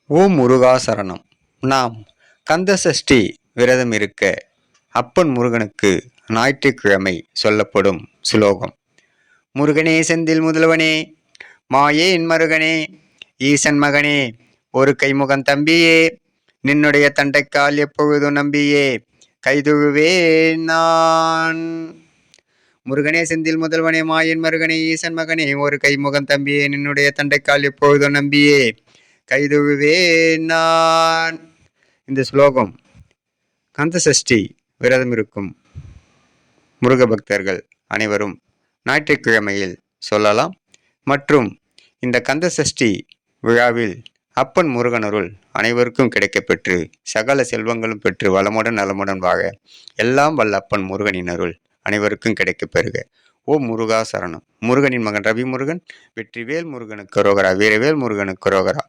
ஓம் முருகா சரணம். நாம் கந்த சஷ்டி விரதம் இருக்க அப்பன் முருகனுக்கு ஞாயிற்றுக்கிழமை சொல்லப்படும் சுலோகம். முருகனே செந்தில் முதல்வனே, மாயேன் மருகனே, ஈசன் மகனே, ஒரு கைமுகன் தம்பியே, நின்னுடைய தண்டைக்கால் எப்பொழுதும் நம்பியே கைதுழுவேன் நான். முருகனே செந்தில் முதல்வனே, மாயன் மருகனே, ஈசன் மகனே, ஒரு கைமுகன் தம்பியே, நின்னுடைய தண்டைக்கால் எப்பொழுதும் நம்பியே கைதுழுவேன் நான். இந்த ஸ்லோகம் கந்த சஷ்டி விரதம் இருக்கும் முருக பக்தர்கள் அனைவரும் ஞாயிற்றுக்கிழமையில் சொல்லலாம். மற்றும் இந்த கந்த சஷ்டி விழாவில் அப்பன் முருகனருள் அனைவருக்கும் கிடைக்கப்பெற்று சகல செல்வங்களும் பெற்று வளமுடன் நலமுடன் வாழ எல்லாம் வல்ல அப்பன் முருகனின் அருள் அனைவருக்கும் கிடைக்கப் பெறுக. ஓம் முருகா சரணம். முருகனின் மகன் ரவி முருகன். வெற்றிவேல் முருகனுக்கு ரோகரா. வீரவேல் முருகனுக்கு ரோகரா.